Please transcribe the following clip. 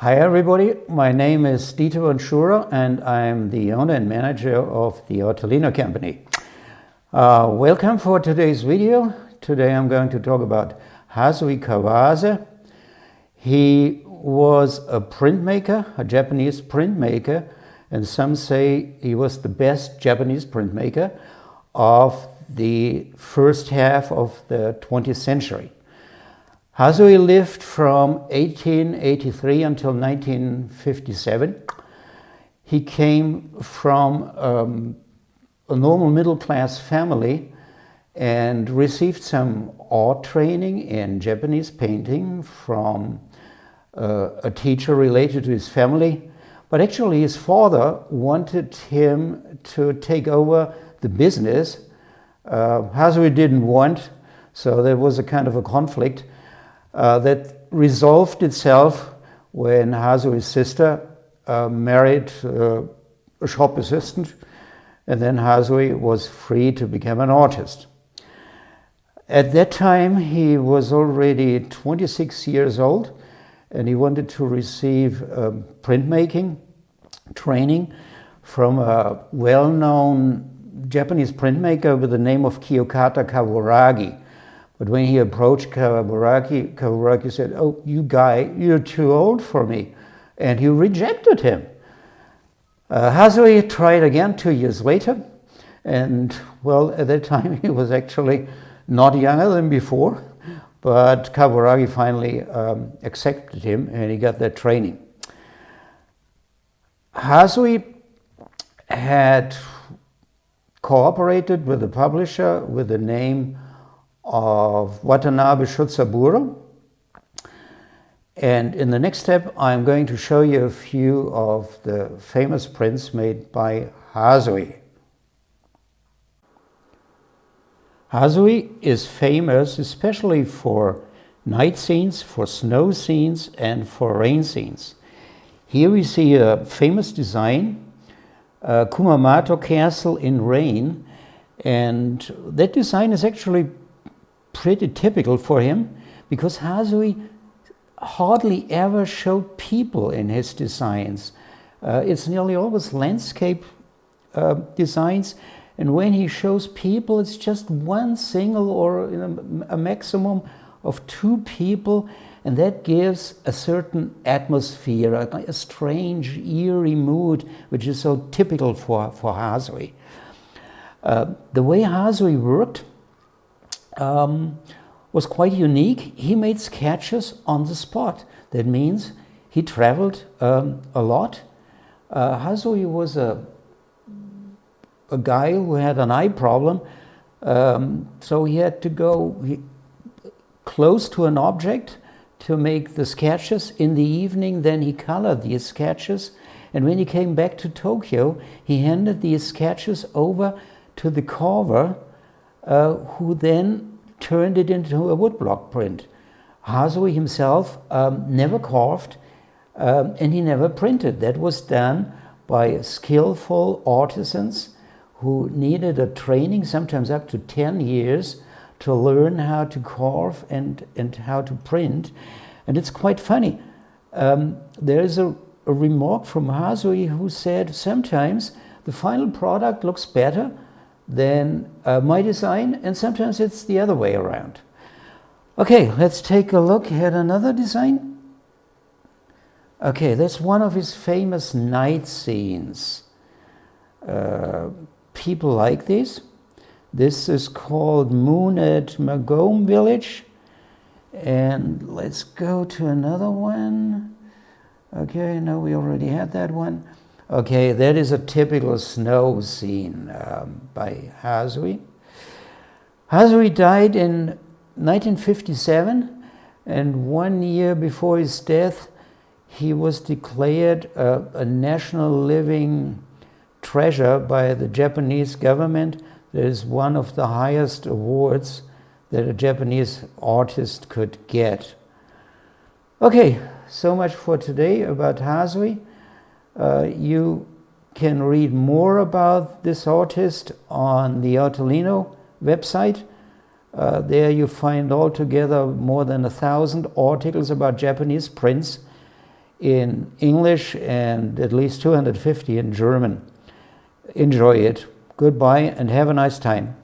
Hi everybody, my name is Dieter Bonschura and I'm the owner and manager of the Artelino company. Welcome for today's video. Today I'm going to talk about Hasui Kawase. He was a printmaker, a Japanese printmaker, and some say he was the best Japanese printmaker of the first half of the 20th century. Hasui lived from 1883 until 1957. He came from a normal middle-class family and received some art training in Japanese painting from a teacher related to his family. But actually his father wanted him to take over the business. Hasui didn't want, so there was a kind of a conflict. That resolved itself when Hasui's sister married a shop assistant, and then Hasui was free to become an artist. At that time he was already 26 years old and he wanted to receive printmaking training from a well-known Japanese printmaker with the name of Kawase. But when he approached Kawase said, "Oh, you guy, you're too old for me." And he rejected him. Hasui tried again 2 years later. And well, at that time he was actually not younger than before. But Kawase finally accepted him and he got that training. Hasui had cooperated with a publisher with the name of Watanabe Shutsaburo. And in the next step, I'm going to show you a few of the famous prints made by Hasui. Hasui is famous especially for night scenes, for snow scenes, and for rain scenes. Here we see a famous design, Kumamoto Castle in Rain, and that design is actually pretty typical for him because Hasui hardly ever showed people in his designs. It's nearly always landscape designs, and when he shows people it's just one single or a maximum of two people, and that gives a certain atmosphere, a strange eerie mood which is so typical for Hasui. The way Hasui worked was quite unique. He made sketches on the spot. That means he traveled a lot. Hasui was a guy who had an eye problem, so he had to go close to an object to make the sketches. In the evening then he colored these sketches, and when he came back to Tokyo he handed these sketches over to the carver, who then turned it into a woodblock print. Hasui himself never carved and he never printed. That was done by skillful artisans who needed a training, sometimes up to 10 years, to learn how to carve and how to print. And it's quite funny. There is a remark from Hasui who said, sometimes the final product looks better than my design, and sometimes it's the other way around. Okay, let's take a look at another design. Okay, that's one of his famous night scenes. People like this. This is called Moon at Magome Village. And let's go to another one. Okay, no, we already had that one. Okay, that is a typical snow scene by Hasui. Hasui died in 1957, and 1 year before his death, he was declared a national living treasure by the Japanese government. That is one of the highest awards that a Japanese artist could get. Okay, so much for today about Hasui. You can read more about this artist on the Artelino website. There you find altogether more than 1,000 articles about Japanese prints. in English and at least 250 in German. Enjoy it. Goodbye and have a nice time.